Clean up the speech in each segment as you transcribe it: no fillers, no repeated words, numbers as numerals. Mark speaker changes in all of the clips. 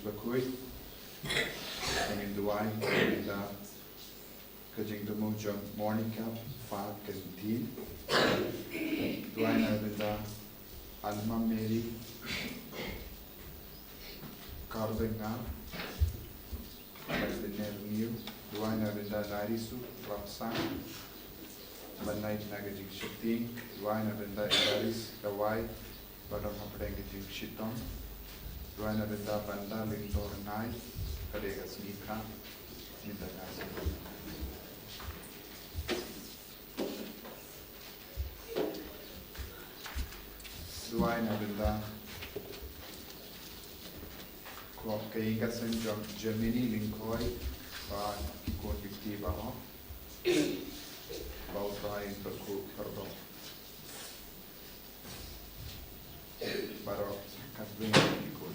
Speaker 1: Bakhuid, in Dubai, in the Kajing the Mojang morning camp, 5 and 10. Dubai Navida, Alma Mary, Carbenga, New, Dubai Navida Larisu, Rapsan, Banai Nagajing Shitting, Dubai Navida Ilaris, Hawaii, Badam Hapdangajing Shiton. Duana benda banda lintor nai kadega snika minta kasih. Duana benda ko keingat senjong Germany linkoi ba ikon bukti baho bau try berku perdo baro kasbing ikon.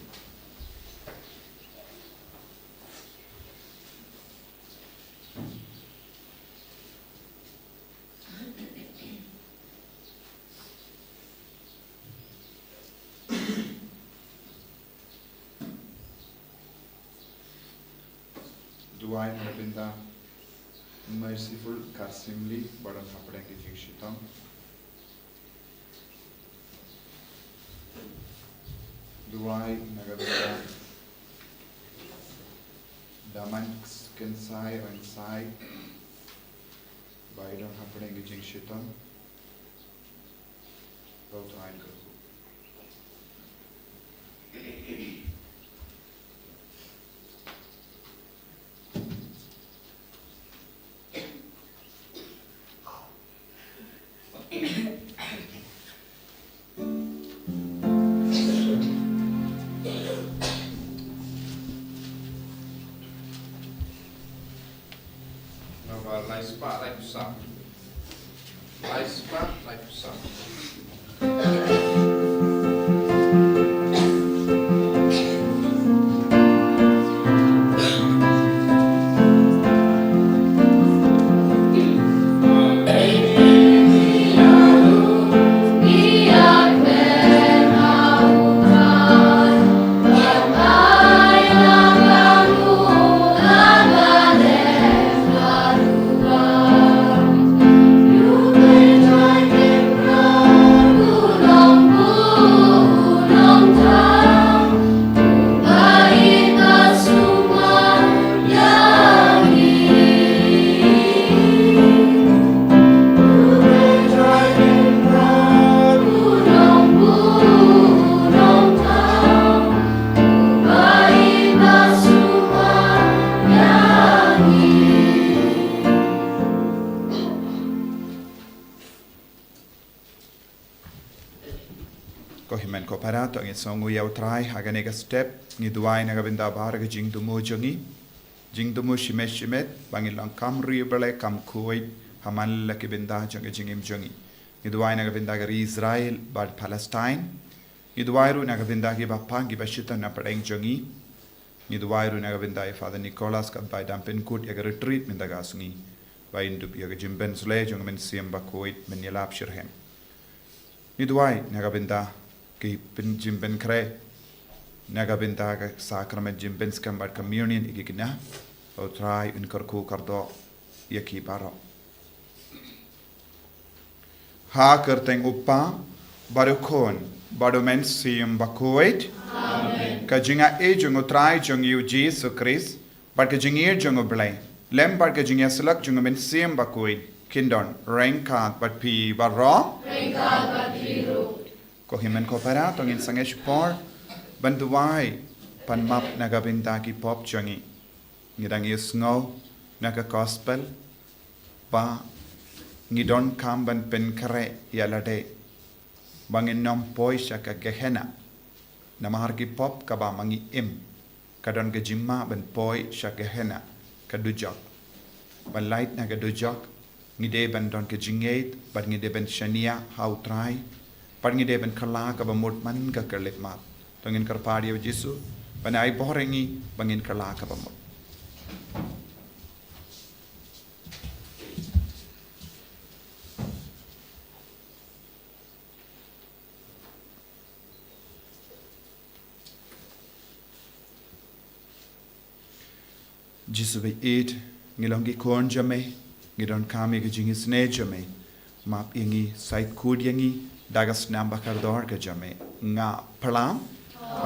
Speaker 1: Duai Nabinda merciful Kasimli Badam Hapadangi Jingshitam Duai Nagabinda Daman Kensai Ransai Badam Hapadangi Jingshitam Bautain Guru. Lait-ïa like some. Lait-ïa like some. Kohimen koparato ngit songu yau trai haganega step ngiduai nagabinda barga jingdumu jongi jingdumu shimet bangilang kamri bale kam kuwait haman lakibinda jongi jingim jongi ngiduai nagabinda gari Israel bad Palestine ngiduai ru nagabinda gi bappa gi bashita na padeng jongi ngiduai ru nagabinda Father Nicholas kat by dampen kut yaga retreat mindaga sungi by indup yaga jimben sule jongi men siam Bakhuid men yalap shirhem ngiduai nagabinda ki jimben kre nagabinda ka sakrament jimben skambar communion igigna o try in karku kardo yaki baro ha kerteng uppa barukon badomen siam Bakhuid amen ka jinga e jongo try jong yu Jesus Christ bar ka jingir jongo blai lem bar ka jinga selak jongo men siam Bakhuid kindon rengkat bat pi baro rengkat bat pi ru Kohimen kopara tongin sangesh por banduai panmap nagabinda ki pop jongi ngidang isngo naga gospel ba ngidon kamban pen kare yalade bangin nom poi shaka gehena namahar ki pop kaba mangi im kadon ke jimma ben poi shaka gehena kadujok ban light naga dujok ngide ban don ke jingate ban ngide ben shania how try Parngi deben kala ka bamut man ka kerlit mat. Tongin karpadi of Jisu, banai borengi bangin kala ka bamut. jisu be eat ngilongi korn jame ngidon kami ke jingi sne jame map yangi sait kud yangi dagas namba kardor ke jame nga palam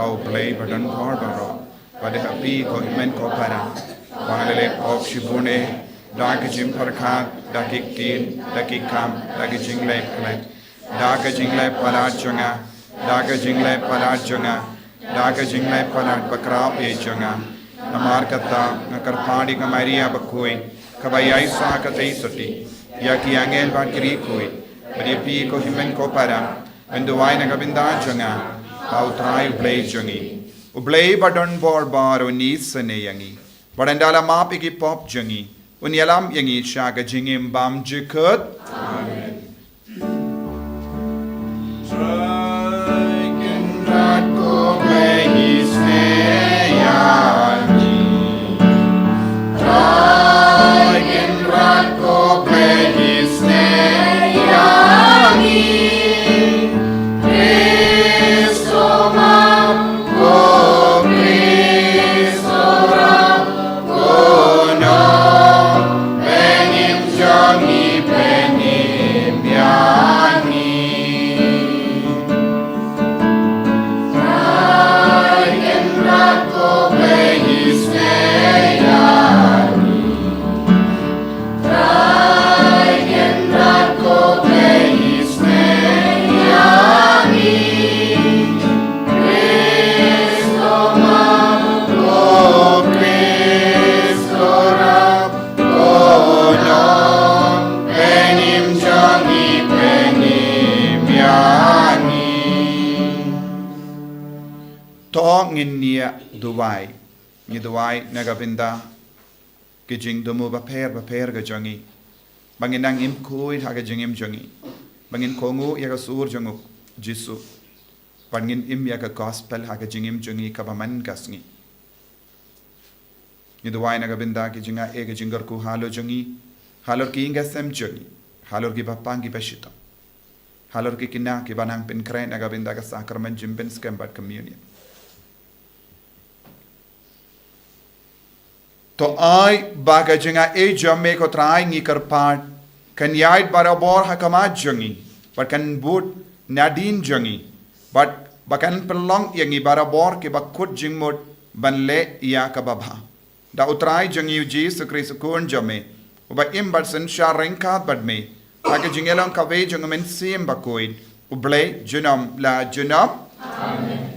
Speaker 1: au play button for baro pada happy ko imen ko para wangale of shibune dak jim parkha dakik tin dakik kam dak jingle klet dak jingle palat chunga dak jingle palat chunga dak jingle palat bakra pe chunga namar kata ngakar padi kamaria bakhuid kabayai sa katei soti ya ki angel ba kiri koi pada pi ko imen ko para benduai na kabinda chunga au trai play chungi ublay badon bor bar uni sene yangi badandala mapi ki pop chungi unyalam yangi shaga jingim bam jikut amen Traikin rat ko play isne yangi Traikin rat ko play isne yangi ngin nia duwai ni duwai nagabinda kijing dumu ba per ga jangi bangin nang im kui ha ga jingim jangi bangin kongu ya ga sur jangu jisu bangin im ya ga gospel ha ga jingim jangi ka ba man gasngi ni duwai nagabinda kijinga e ga jingar ku halo jangi halor ki inga sem jangi halor ki bapang ki bashita halor ki kinna ki banang pin kren nagabinda ga sakramen jimbin scambat communion तो आई बागा जंगा ए जमे को त्राई नी कर पाट कन याद बराबर हकमात जंगी पर कन बूट नादीन जंगी बट बकन पलंग यंगी बराबर के बकुट जिंगमुट बनले या कबाभा दा उतराई जंगी जी सुक्रिस कोन जमे उबा इम बरसन शारेंका बदमे आगे जिंगेलों कवे जंगमें सीम बकोइड उबले जुनम ला जुनम आमीन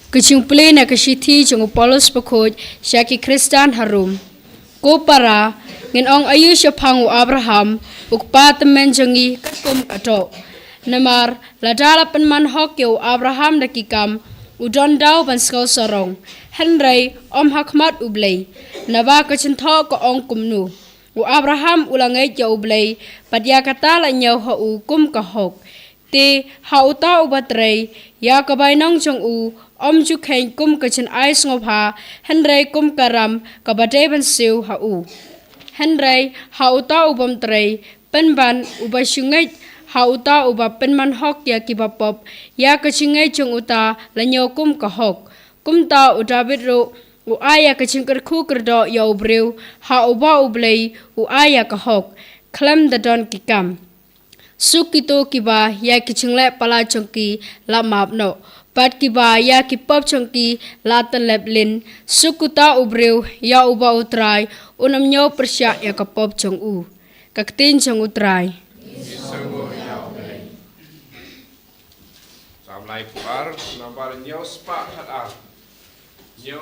Speaker 2: Kucing play na kasiti jung Paulus Bakhuid syaki Kristan harum. Ko para ngin ong ayu syapangu Abraham ukpa temen jungi katum kato. Namar ladala penman hok yo Abraham dakikam udon daw ban skau sorong. Henry om hakmat ublay. Naba kacintho ko ong kumnu. U Abraham ulangay ya ublay padya kata la nyaw ha u kum kahok. Te ha uta ubatray ya kabay nong jung u om ju khain kum kachin ais ngopha Henry kum karam kabate ban siu ha u Henry ha uta ubam tray penban uba shungai ha uta uba penman hok ya kibapop ya kachingai chung uta lanyo kum ka hok kum ta uta bitro u aya kachin kar khu kerdo ya ubreu ha uba ublei u aya ka hok klam da don kikam sukito kiba ya kichingle pala chongki la map no pat kiba ya kipop chongki latan leblin sukuta ubreu ya uba utrai unam nyo persya ya kapop chong u kaktin chong utrai
Speaker 3: samlai puar nambar nyo spa hada
Speaker 1: Yo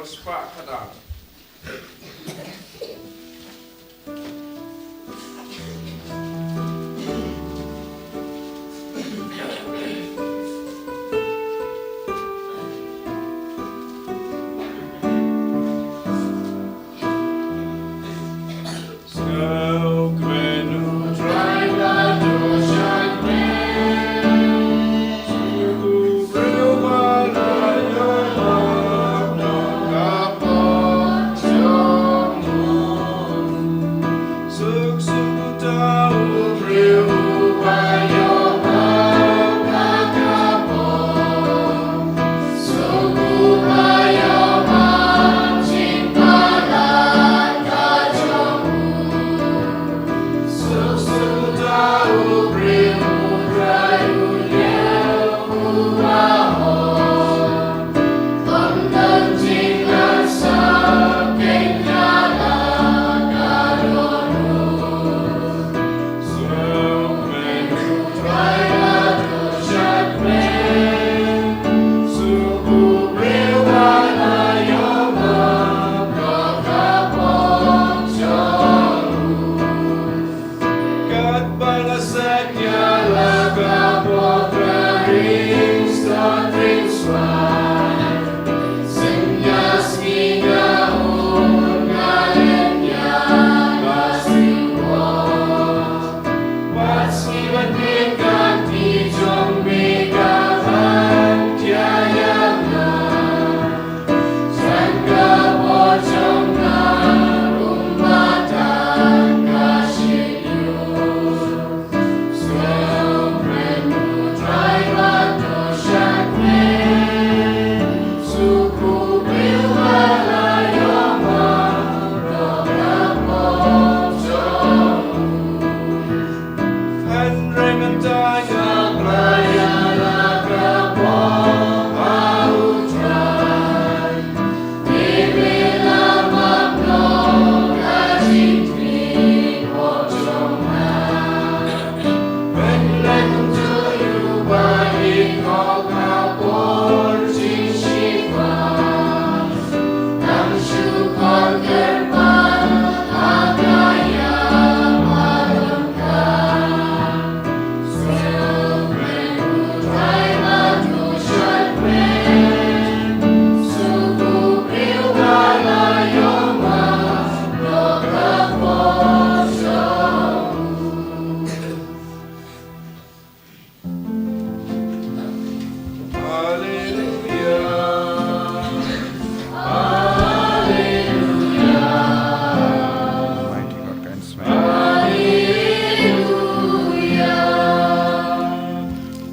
Speaker 1: Almighty God can smile.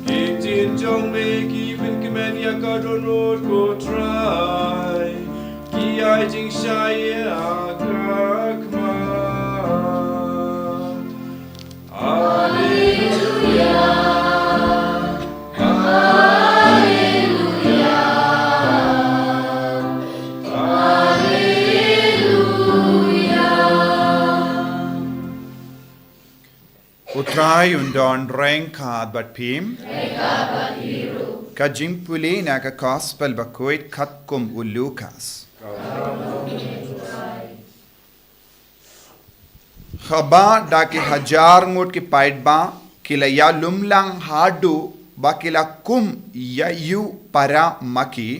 Speaker 3: Kitin jong me ki bin kemen ya ka don rot ko try. Ki ai jing shai ya ka kma.
Speaker 1: Utrai undon rengkad bat pim. Ka jimpuli na ka gospel Bakhuid khatkum u Lucas. Khaba da ki hajar ngut ki paidba kila ya lumlang hadu ba kila kum ya yu para maki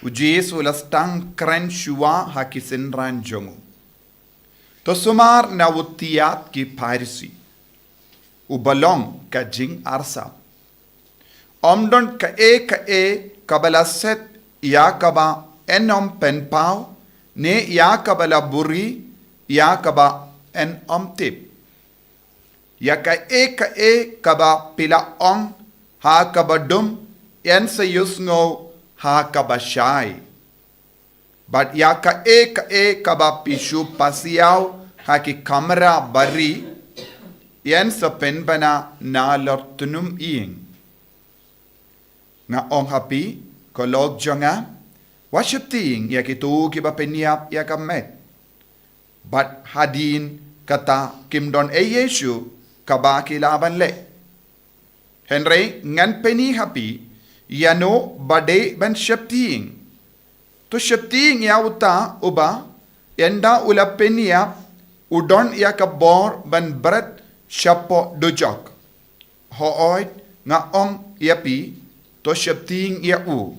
Speaker 1: ujis ulastang kren shua hakisinran jongu. To sumar na wutiat ki parisi. Ubalong ka jing arsa. Omdon ka e kabala set ya kaba enom penpau ne ya kabala buri ya kaba en omtip. Ya ka e kaba pila ong ha kaba dum en se yusngo ha kaba shai. But ya ka e kaba pishu pasiyaw ha ki kamera bari yen sa penbana na lortunum ing. Nga ong hapi, kolog jonga, wasyating ya kitu kiba penyap ya kamet. But hadin kata kimdon e Yesu kaba kilaban le. Henry ngan peni hapi, yano bade ban syapting. To syapting ya uta uba, yenda ula penyap, udon ya kabor ban berat Shapo dojok. Hooit nga ong yapi to syapting ya u.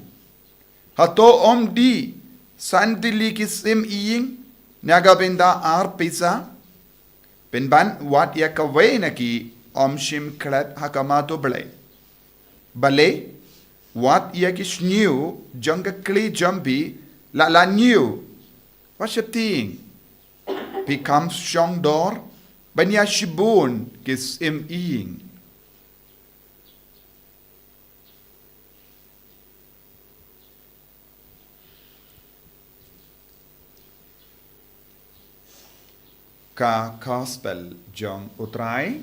Speaker 1: Hato om di sandili kisim iying nagabenda ar pisa. Penban wat ya kaway na ki om shim klat hakamato bale. Bale wat ya ki shniu jangga kli jambi la new. What syapting? Becomes shong door. Banya shibun kis im ing. Ka gospel jong utrai.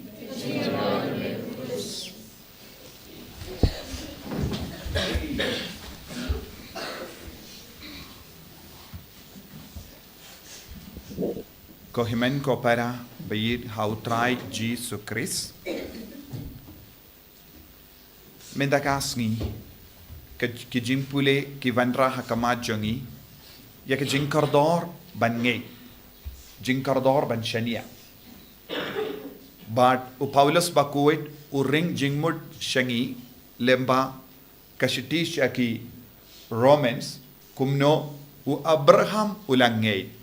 Speaker 1: Kohimen ko para bayit hautrai Jesus Christ. Mendakas ngi ki jimpule ki vandra hakamat jongi ya ki jinkardor ban nge jinkardor ban shania. But u Paulus Bakhuid u ring jingmut shangi lemba kashitish aki Romans kumno u Abraham ulangay.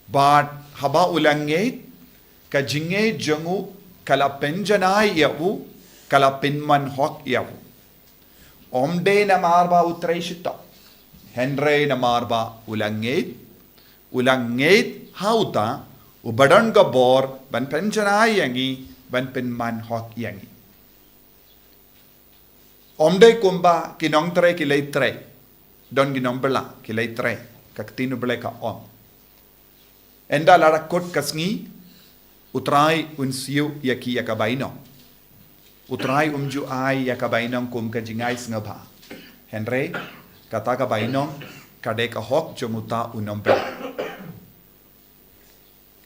Speaker 1: But haba ulangay ka jingay jangu kala penjanay yawu kala pinman hok yawu. Omde na marba utreshita. Henry na marba ulangay hauta ubadan ka bor ban penjanay yangi ban pinman hok yangi. Omde kumba kinong tre kilay tre. Don ginong bela kilay tre. Kaktino bela ka om. Enda lara kot kasngi utrai unsiu yaki yakabaino. Utrai umju ai yakabainong kum kajingay snabha. Henry kata kabainong kadeka hok jomuta unombe.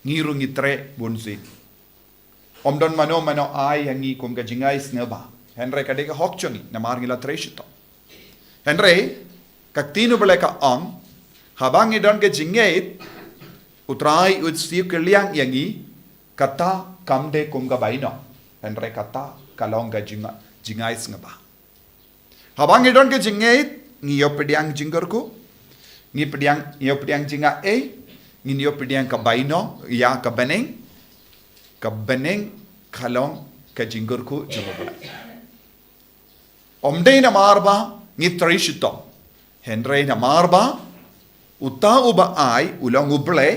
Speaker 1: Ngiru ngitre bunsi. Omdon mano ai yangi kum kajingay snabha. Henry kadeka hok chongi namar ngila treshito. Henry kaktino beleka ong habang idon ke jingait utrai utsiu keliang yangi kata kamde kumga baino. Henry kata kalongga jingay snaba. Habang idon ke jingait ngiyo pediang jinggerku ngiyo pediang jinga ngiyo pediang ka baino ya ka beneng kalong ka jinggerku jumabla. Omday na marba ngi trishito. Henry na marba uta uba ay ulang uble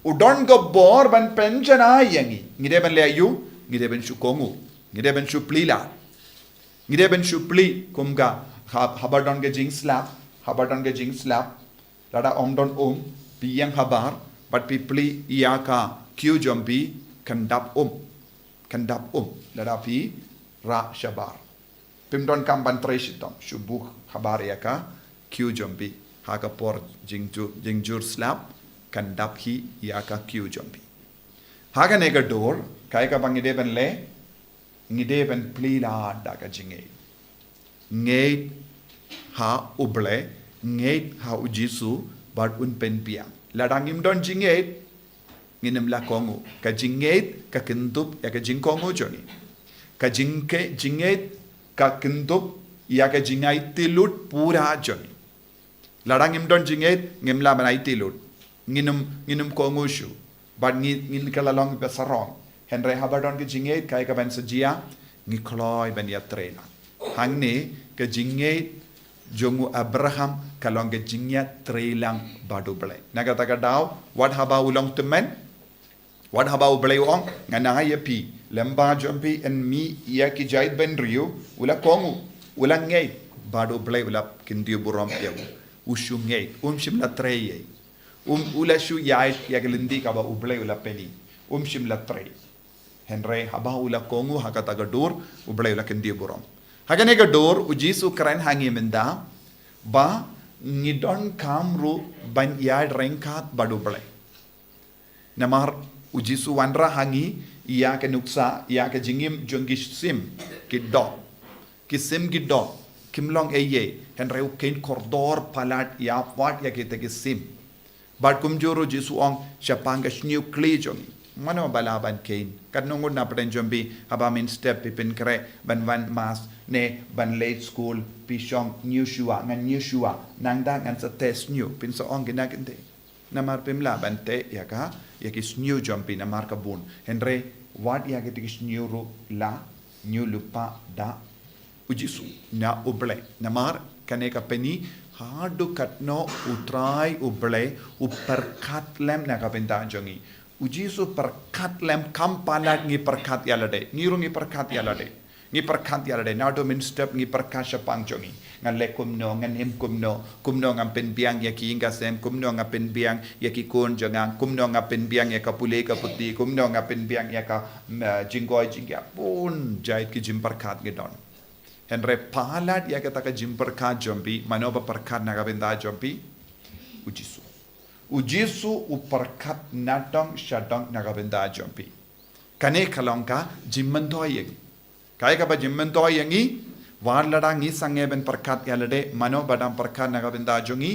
Speaker 1: udon go bor ban pension ay yangi. Ngide ban le ayu ngide ban shu kongu. Ngide ban shu plila. Ngide ban shu pli kumga habardon ge jing slap. Habardon ge jing slap. Lada omdon piyang habar but pi pli iaka kyu jombi kandap kandap lada pi ra shabar. Pimdon kam ban treshitom shubuk habar iaka kyu jombi haka por jingjur slap kandap hi iaka kyu jombi. Haka nega door kai ka bangide ban le ngide ban pli la daga jinge. Ngate ha uble ngate ha ujisu but un pen piang. Ladangim don jinget nginem la kongu ka jinget ka kentup ya ka jingkongu joni ka jinget ka kentup ya ka jingai tilut pura joni ladangim don jinget ngem la banai tilut nginum kongu shu but ngin kala long ba sarong henry habadon ke jinget kai ka ban sajia ngikloi ban ya trela hangni ka jinget jongu Abraham kalong ke jingya trelang badu belai. Naga taga daw what haba ulong temen what haba ubelai ong ngana ya pi lemba jompi en mi ya ki jait ben rio ula kongu ula ngei badu belai ula kindio burom ya ushu ngei shimla trei ula shu yait ya gelindi ka ba ubelai ula peni shimla trei henry haba ula kongu hakata ga dur ubelai ula kindio burom hagane ga door ujisu kran hangi menda ba ngidon kamru ban yard renkat badu belai namar ujisu wanra hangi iya ke nuksa iya ke jingim jongi sim ki sim kimlong eye henry ukain kordor palat ya wat ya kita ke sim bad kumjuru jisu ong syapanga shniu kli jongi mano balaban kain kadnongod na paden jombi haba min step pipin kre ban mas ne ban late school pishong new shua nangda ngan sa test new pin so ong ginagende namar pimla bante yaka yakis new jombi namar kabun henry what ya getikis new ru la new lupa da ujisu na uble namar kaneka peni hadu katno utrai uble uperkat lem na kapenta jongi ujisu perkat lem kampalat ngi perkat yalade ngiru ngi perkat yalade nado min step ngi perkasha pangjongi ngale kumno ngan em kumno ngam pen biang ya ki inga sem kumno ngam pen biang ya ki kon jangang kumno ngam pen biang ya ka pule ka puti kumno ngam pen biang ya ka jinggoy jingya pun jait ki jim perkat ngidon henre palat ya ka ta jim perkat jombi manoba perkat naga benda jombi ujisu uperkat natong shadong nagabenda jompi kane kalongka jimmentoy yengi kai ka ba jimmentoy yengi warlada ngi sange ben perkat yalade mano badam perkat nagabenda jongi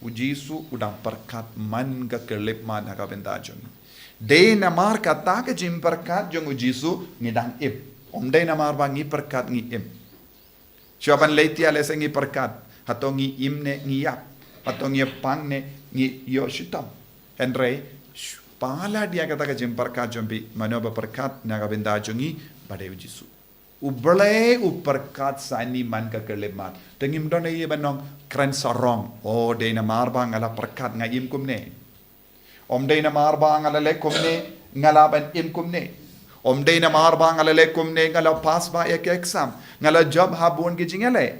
Speaker 1: ujisu udang perkat man ga kelip man nagabenda jongi de namar kata ke jim perkat jong ujisu ngidang omde namar ba ngi perkat ngi siapan Lait-ïa lese ngi perkat hatongi imne ngi yap hatongi pangne ngi yo shitam henry pala dia kata ke jimperkat jombi manoba perkat naga benda jongi bade ujisu ublay uperkat sani man ka kelemat tengim don ye banong kran sarong de na marbang ala perkat ngayim kumne de na marbang ala le kumne ngala ban im kumne de na marbang ala le kumne ngala pass ba ek exam ngala job habon ge jingale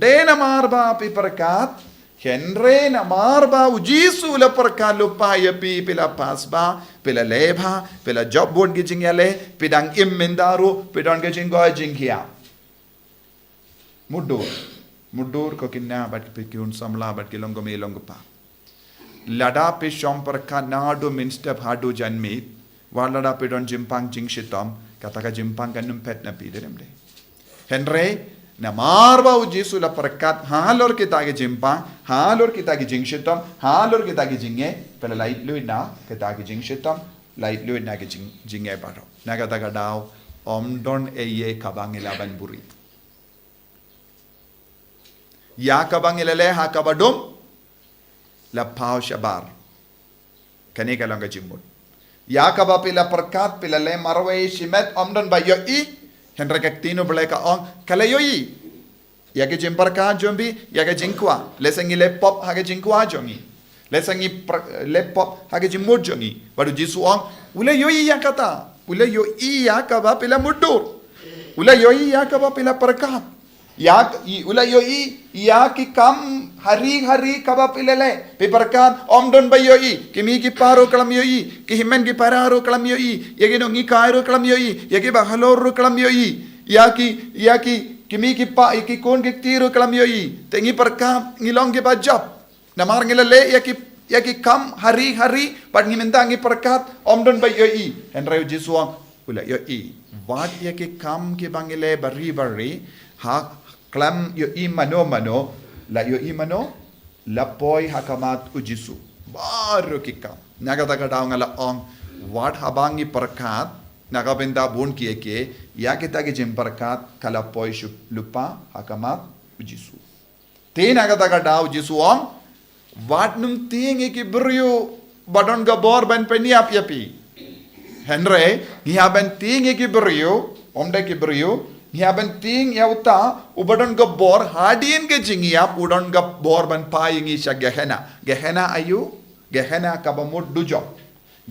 Speaker 1: de na marba pi perkat henry na marba ujisu la perkat lupa ya pi pila pasba pila lebha pila job board gijing yale pidang immendaru pidang gijing go jingkia mudur ko kinna bat pikyun samla bat kilongo me longo pa lada pe shom perkat nadu minstep hadu janmi walada pidon jimpang jingshitom kataka jimpang kanum pet na pideremde henry na marba ujisu la perkat halor kita ke jimpang halor kita ke jingshitom halor kita ke jinge pela light luid na kita ke jingshitom light luid na ke jinge baro na kata daw omdon eye kabang ilaban buri ya kabang ilale ha kabadum la pau shabar kani kalanga jimmut ya kabapila perkat pila le marwe shimet omdon ba yo Henry Cactino Bleca on Calayoi. Yaki Jimparka Jumbi, Yaga Jinkwa, Lessangi le pop Hagajinkwa Jongi. Lessangi le pop Hagajimurjongi. But Jisu on Ula Yoi Yakata, Ula Yoi Yakaba Pila Mudur, Ula Yoi Yakaba Pila Parka. Yak Ula Yoi Yaki kam hari kaba pilele. Piparkan Omdon by Yoi, Kimiki Paro Kalam Yoi, Kihimengi Pararo Kalam Yoi, Yaginongi Kairo Kalam Yoi, Yagiba Haloro Kalam Yoi, Yaki. Kimiki pa ikikon kiktiro kalam yoi tengi perkam ngilong ke bajab namar ngilale yaki kam hari but ngiminta ngi perkat omdon bay yoi henry jisuang ula yoi wat yaki kam ke bangile bari ha klam yoi mano la yoi mano lapoy hakamat ujisu baru kikam nagata kadaw ngala ong wat habangi perkat Nagabenda bon kieke, ya kita ke jemparkat kalapoi lupa hakamat ujisu. Te nagata kada ujisu om, wat nung ting iki brio badon gabor ban peniap yapi. Henry, ngihaben ting iki brio, omda ki brio, ngihaben ting yauta ubadon gabor hadin ke jingiap udon gabor ban payingi sya Gehena ayu, Gehena kabamut dujo.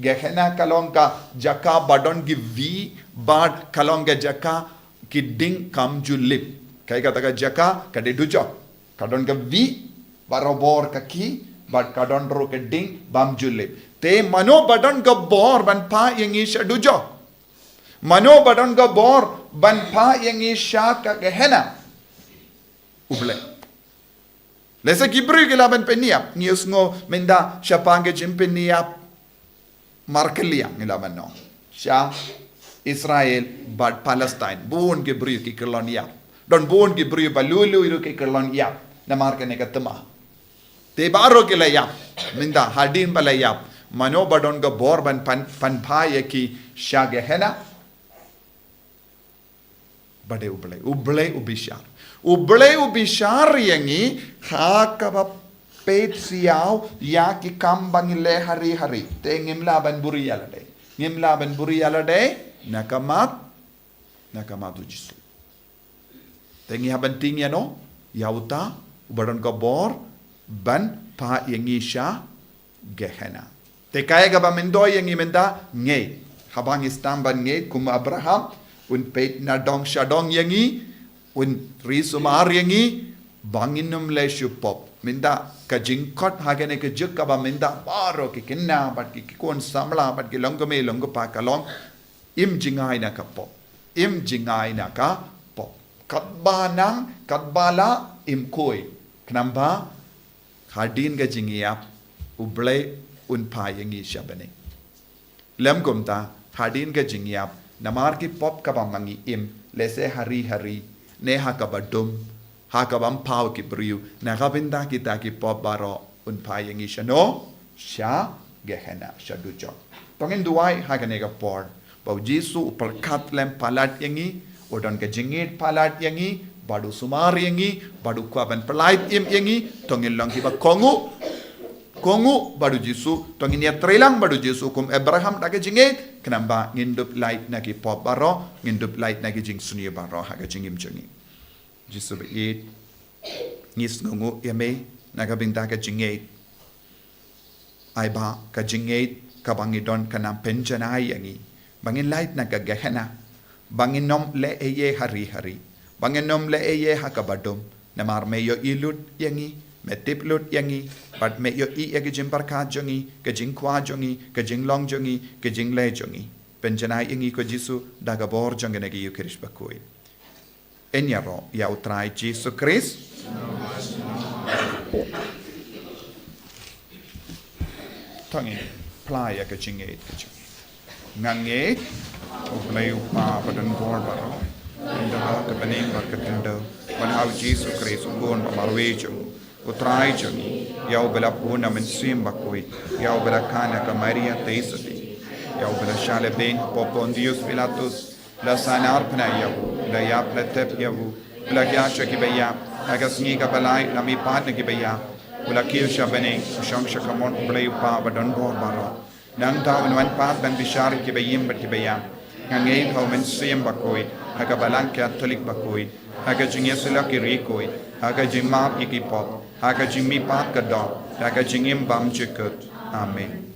Speaker 1: Gehena kalonga jaka badon ki vi bad kalonga jaka ki ding kam julip kai kata ka jaka kade dujo kadon ka vi barobor ka ki bad kadon ro ke ding bam julip te mano badon ka bor ban pa yang isha dujo mano badon ka bor ban pa yang isha ka gehena uble lesa kibri ke laban peniap nius ngo menda shapange jimpeniap Markelia ngilaman no. Sya Israel bad Palestine. Buon ke brio ki kerlon ya. Don buon ke brio balulu iru ke kerlon ya. Na markene ka tema. Te baro ke la ya. Minda hadin bala ya. Mano badon ga bor ban pan bhaye ki sya gehena. Bade uble ubishar. Uble ubishar yangi ha ka pet siaw ya ki kam bangile hari te ngimla ban buri alade nakamat ujisu te ngi haban ting ya no yauta ubadon ka bor ban pa yangi sha gehena te kaya ga ba mendo yangi menda nge habang istamban nge kum Abraham un pet na dong shadong yangi un risumar yangi banginum le shupop minda ka jingkot hagane ka jukka ba minda baro ki kinna bat ki kon samla bat ki longome pa kalong im jingai na ka pop katbala im koi knamba hadin ga jingiap uble un pa yangi shabane lem gomta hadin ga jingiap namar ki pop ka ba mangi im lese hari ne ha ka badum Hakabam pau ki brio nagabinda kita ki pop baro un payangi shano sha gehena shadujo tongin duai hagane ga por bau jisu perkat lem palat yangi odon ke jingit palat yangi badu sumar yangi badu kwaban pelait im yangi tongin lang ki ba kongu badu jisu tongin ya trelang badu jisu kum Abraham da ke jingit kenamba ngindup lait na ki pop baro ngindup lait na ki jing sunyi baro haga jingim jongi Jisu beit ngis ngungu yame nagabinda ka jingate aiba ka jingate ka bangidon kanam penjanai yangi bangin light na ka gehena bangin nom le eye hari bangin nom le eye hakabadum namar meyo ilut yangi metip lut yangi but meyo I yagi jimparka jongi ka jingkwa jongi ka jinglong jongi ka jingle jongi penjanai yangi ko Jisu dagabor jongenegi yukirish Bakhuid Enyaro ya utrai Jesus Christ. Tangi play ya kecingit. Ngangit uplay upa badan bor baro. Indah ke pening bar ketendo. Manhau Jesus Christ ubon pamarwe jong. Utrai jong. Ya ubela puna mensim Bakhuid. Ya ubela kana ka Maria teisati. Ya ubela shale ben popon Dios Pilatus. La sanar pnayavu, la yap la tep yavu, la yasha ki baya, agasni ka balai, la mi patna ki baya, ula kil shabane, shang shakamon blay pa badon bor baro. Nang tao in wan pat ban bishari ki bayim bat ki baya. Ngangin hau men siem Bakhuid, haga balang Catholic Bakhuid, haga jing Yesula Kirikoid, haga jing map ikipop, haga jing mi pat kadok, haga jing imbam jikut. Amen.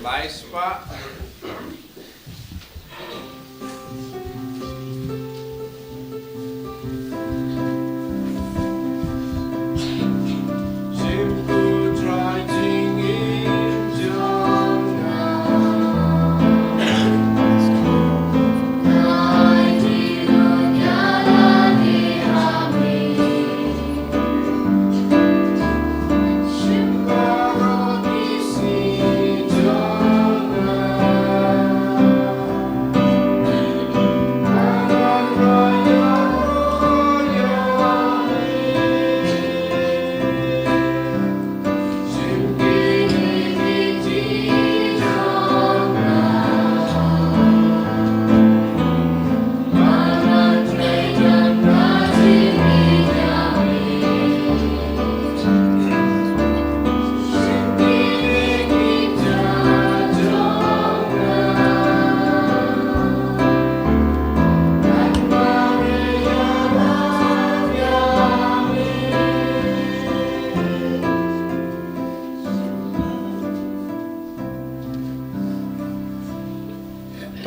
Speaker 3: Laispa.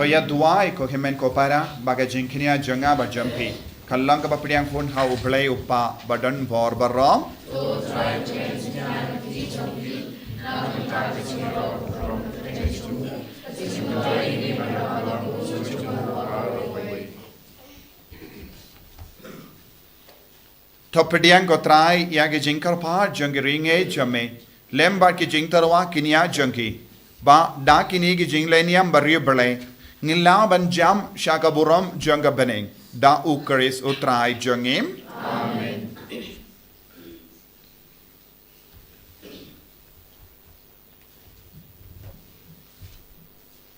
Speaker 1: Toya duai ko himen ko para baga jingkinia janga ba jampi. Kallang ka papriang hun hau play upa badan bor barom. Thohdieng ko try ya ke jingkar pa jangringe jame. Lembar ki jingtarwa kinia jangki. Ba da kini ki jingleniam bari belai. Ngila ban jam shakaburam janga beneng. Da ukaris utrai jangim.
Speaker 3: Amen.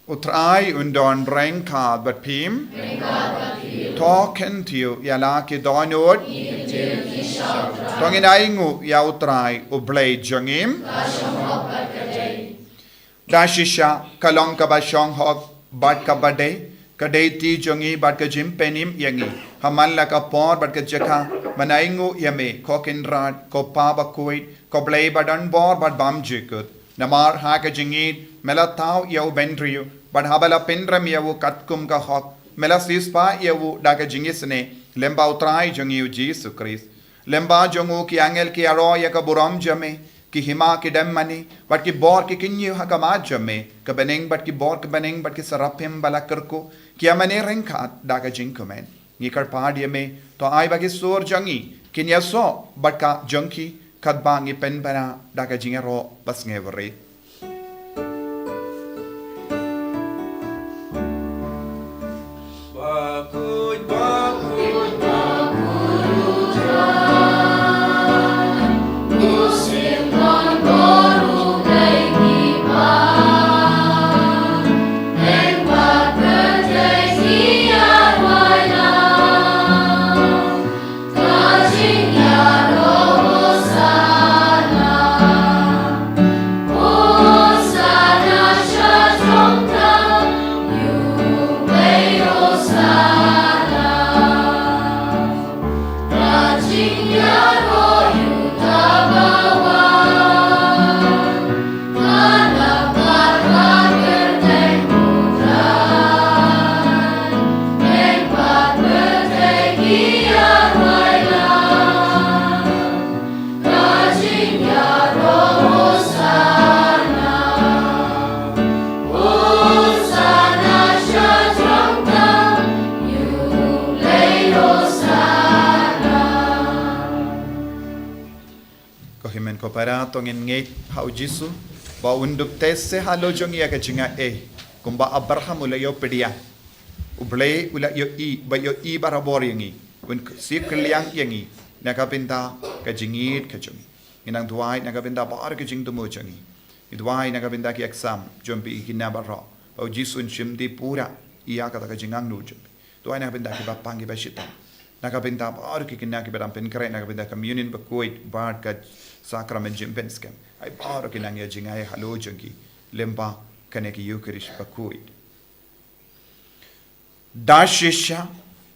Speaker 1: Utrai undon rengkad bat pim. Token tiu yala ki donod. Tongin aingu ya utrai ublay jangim. Da shisha kalong ka ba shong hok. Bat ka badai, kadai ti jongi bat ka jim penim yangi. Hamal la ka por bat ka jaka manaingu yame kokin rat ko pa Bakhuid ko blay badan bor bat bam jikut. Namar ha ka jingid melatau yau bendriu bat habala pendram yau katkum ka hok mela sispa yau da ka jingisne lemba utrai jongi Jesus Christ. Lemba jongu ki angel ki aro ya ka buram jame. Ki hima ki dem mani, but ki bor ki kinyu hakama jame, ka beneng but ki bor ki beneng but ki sarapim balakarko, ki amane rengkat daga jinkumen. Ni karpad yame, to ai bagi sur jangi, kinya so, but ka junki, kadba ngi pen bana daga jingero bas ngeveri.
Speaker 3: Bakhuid, Bakhuid,
Speaker 1: Para tongin ngait hau jisu ba unduk tesse halo jongi ya kachinga kumba Abraham ula yo pedia ublay ula yo ba yo barabor yangi un si kliang yangi nakapinta kajingit kajongi inang duai nakapinta bar kajing tumo jongi idwai nakapinta ki exam jompi ikina barro o jisu shimdi pura iya kata kajingang nu jompi duai nakapinta ki bapangi bashita Nakabinda baru kikina kibadam penkere nakabinda communion Bakhuid bard ka sakrament jimpenskem. Ay baru kinang ya jingay halo jongi lemba kaneki Eucharist Bakhuid. Dashisha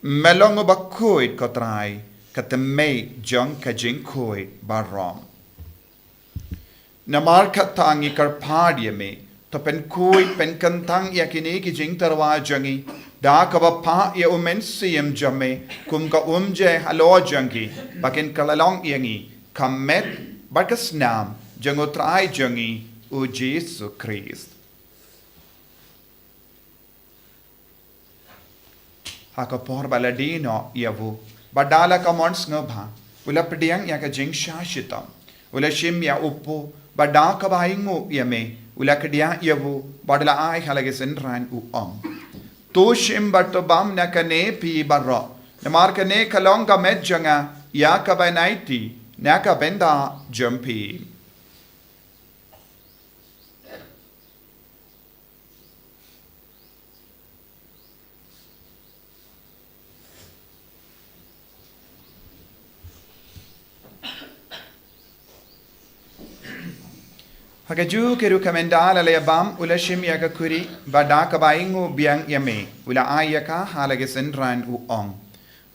Speaker 1: melongo Bakhuid kotrai katemei jong ka jingkhoid barom. Namar katangi karpadia me to pen kui pen kantang yakini ki jing tarwa jangi da kaba pa ya umen siem jame kum ka umje halo jangi bakin kalalong yangi kamet bakas nam jango trai jangi u Jesus Christ. Haka por baladino yavu badala ka mons ngabha ula pediang ya ka jing shashitam ula shim ya upo badaka baingu yame ulakadia yavu badala ai halage senran u to shim bato bam nakane pi barro namarkane kalonga medjanga ya ka banaiti naka benda jumpi Hagaju keru kamendala le bam ula shim yaga kuri badaka baingu biang yame ula ayaka halage senran u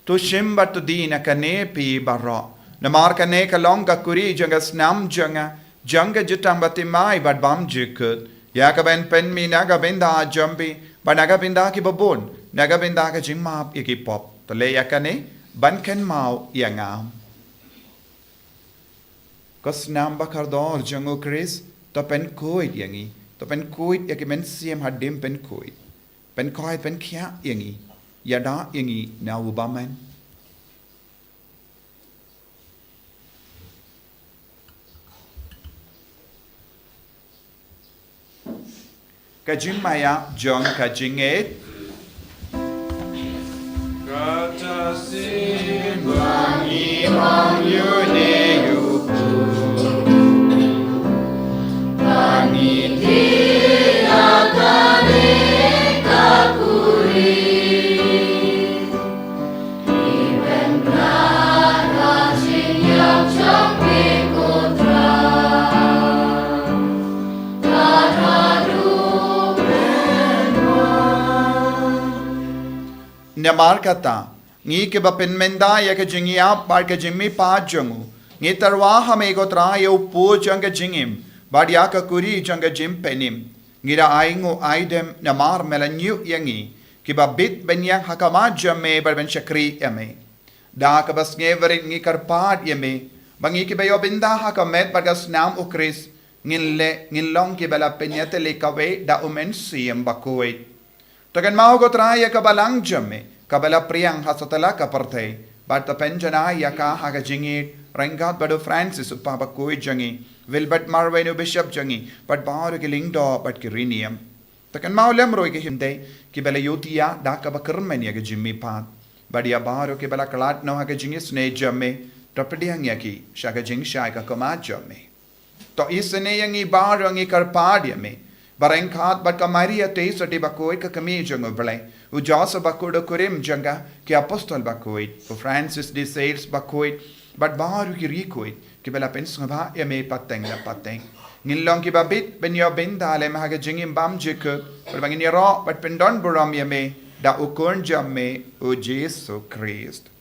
Speaker 1: to shim batu dina kane pi barro namar kane kalonga kuri janga snam janga jutambati mai bad bam jikut yaka ben pen mi naga benda jambi banaga benda ki babon naga benda ka jimma yaki pop to le yakane ban ken mau yangam kosnam bakardor jango Chris to pen Bakhuid yangi to pen Bakhuid yaki men siem hadim pen Bakhuid pen koi pen kya yangi yada yangi na ubaman kajing maya jong kajing et
Speaker 3: Kata sin
Speaker 1: wangi mang yune Namar kata ngi ke bapen menda ya ke jingia bar ke jimmi pa jongu ngi tarwa hame go tra yo pu janga jingim badia ka kuri janga jim penim ngira aingo aidem namar melanyu yangi ke babit benyang hakama jame bar ben shakri yame da ka bas ngeverit ngi karpad yame bangi ke bayo binda hakamet bagas nam ukris ngin long ke bala penyate le kawe da umen siem Bakhuid Tagan mau go tra ya ka balang jame kabala priang hasatala ka partay but the penjana yaka haga jingi rangat bado Francis upa Bakhuid jangi Wilbert Marwenu bishop jangi but baru ki lingdo but ki rinium takan mau lemro ki himde ki bala yotia da ka bakermen ya jimmi pat badia baru ki bala kalat no haga jingi sne jamme tapdiang yaki shaga jing shai ka kama jamme to isne yangi baru ngi karpad yame Barengkat bat kamaria te soti Bakhuid ka kami jango belai Ujasa Bakhuid kurim janga ki apostol Bakhuid u Francis de Sales Bakhuid bat baru ki rikuid ki bela pens ngaba ya me pateng la pateng ngilong ki babit ben yo ben dale mahaga jingim bam jike per bangin ro bat pendon buram ya me da ukon jamme u Jesus Christ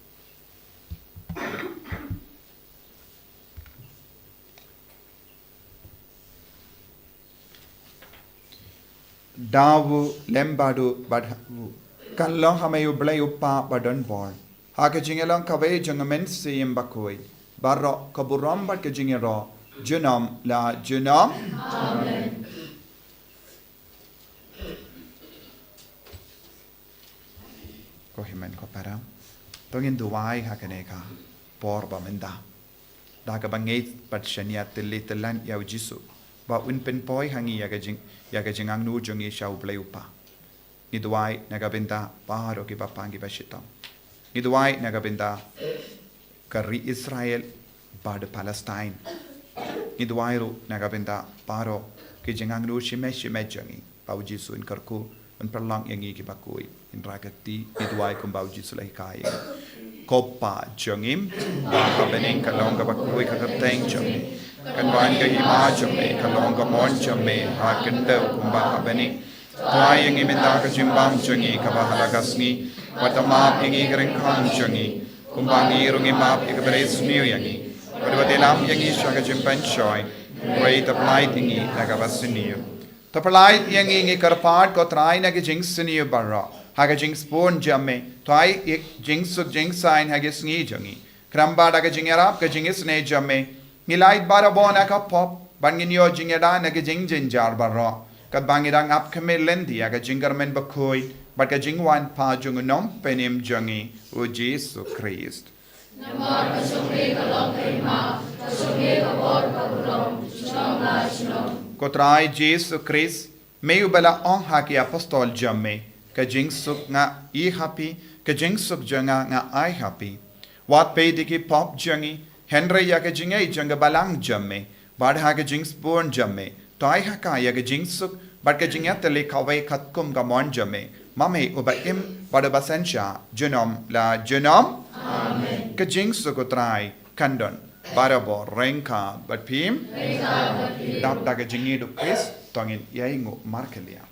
Speaker 1: Dawu lembadu badhu kalong hamayu blay upa badon born haka jingelong kawe jangamen siem Bakhuid barro kaburam bad ke jingero junam la junam amen ko himen ko para tongin duwai hakaneka por bamenda daga bangait pat shania tilitan yaw jisu ba un pen poi hangi yaga jingang nu jongi shau play upa ni duai nagabenda paro ki papangi bashitam ni duai nagabenda kari Israel bad Palestine ni duai ru nagabenda paro ki jingang nu shime jongi pauji su in karku un perlang yangi ki Bakhuid in ragati ni duai kum pauji sulai kai Kopa jongim, Bahabening kalonga bakui kakateng jome. Kanwanga hima jome, kalonga mon jome, Hakendo kumbahabening. Thohdieng imindaka jimbam jongi, Kabahalagasni, Watamap ingi gerenkang jongi, Kumbangi rungimap ikaberes yangi. Wadwatilam yangi shaka jimpan shoy, Great of lightingi, Nagavasiniu. The polite yangi karpart ko try nagajing barra. Haga jing spoon jamme, toy jing suk jing sign hagis ni jungi. Kramba daga jingarap ka jingis ne jamme. Nilait barabona ka pop, bangin yo jingada nagajing jinjar barra. Kat bangirang up kamilendi aga jingarmen Bakhuid, but ka jingwan pa jungunom penim jungi, o Jesu Christ. Kotrai Jesu Christ, may ubala on haki apostol jamme. Kajing suk nga I happy, kajing suk janga nga I happy. Wat pay diki pop jangi, Henry ya kajing ay janga balang jamme, bad ha kajing spoon jamme, toy haka ya kajing suk, bad kajing atali kaway katkum gamon jamme, mame uba im, bad basensha, junom la junom, Amen. Kajing suk utray, kandon, barabo, renka, but pim, dap da kajing idu pis, tongin yaingo markelia.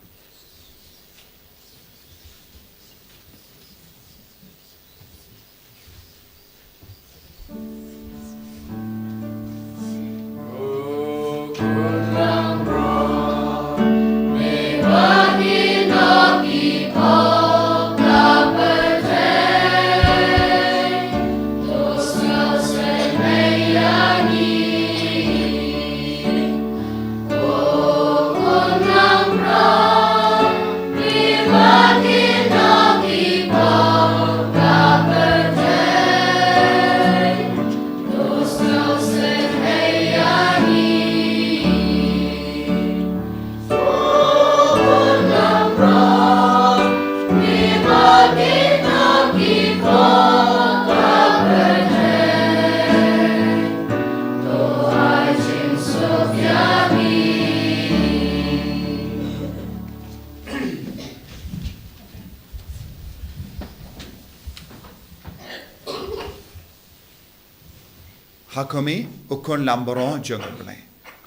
Speaker 1: Hakumi ukon lamboron jungle.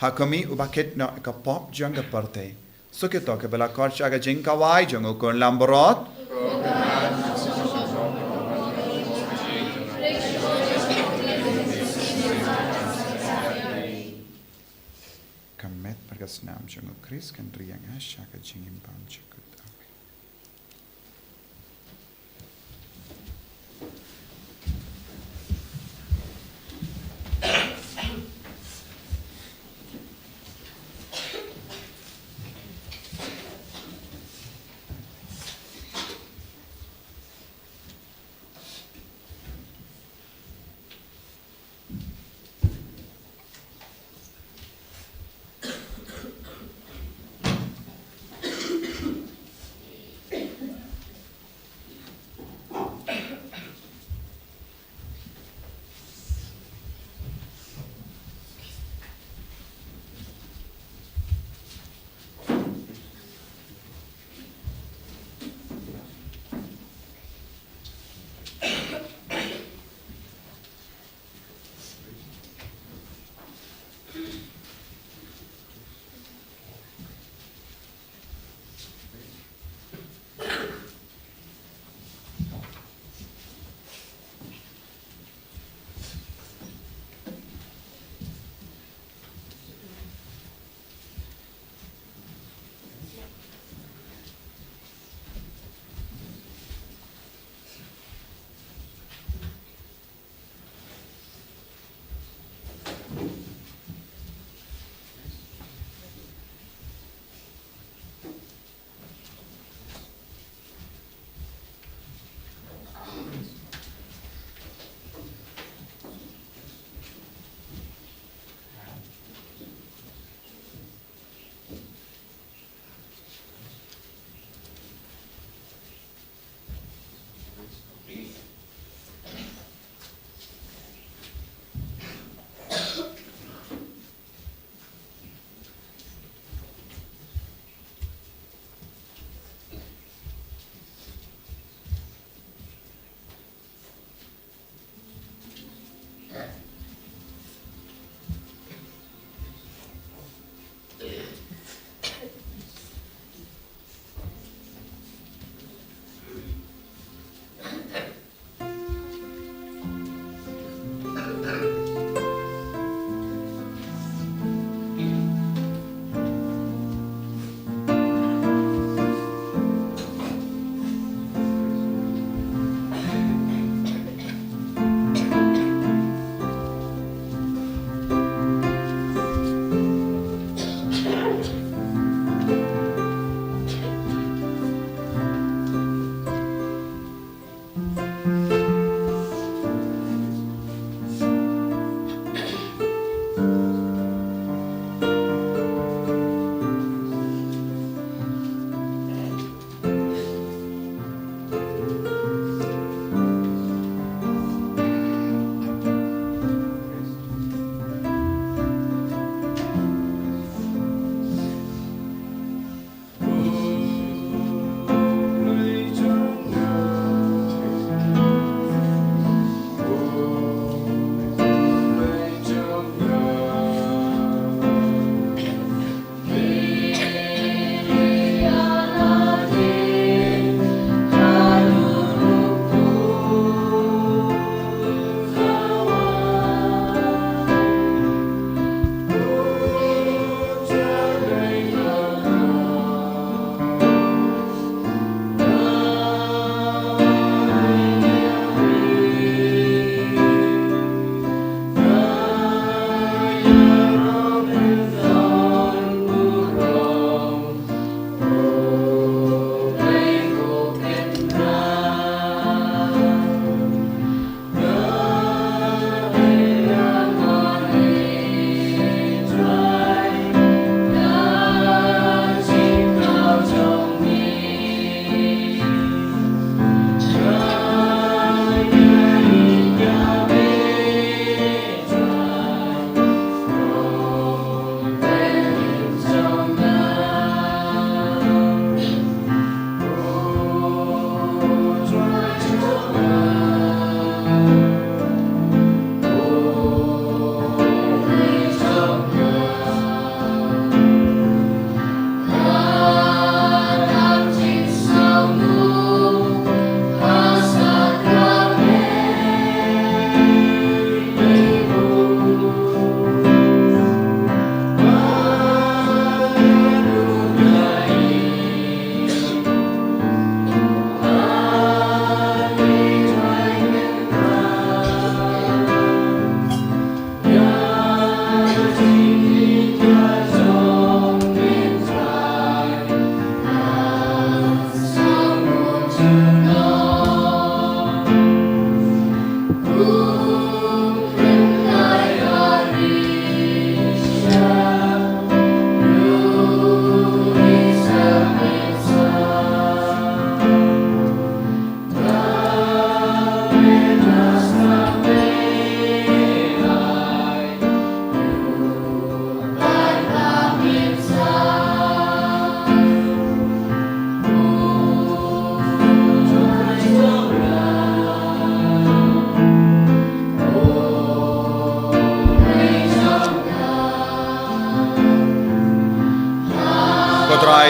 Speaker 1: Hakumi ubakit no kapop jungle parte. Sukito ke bela korch aga jinka wai jung ukon lamborot. Kamet pergas nam jung Chris kan riang ashaka jingim pam chukut.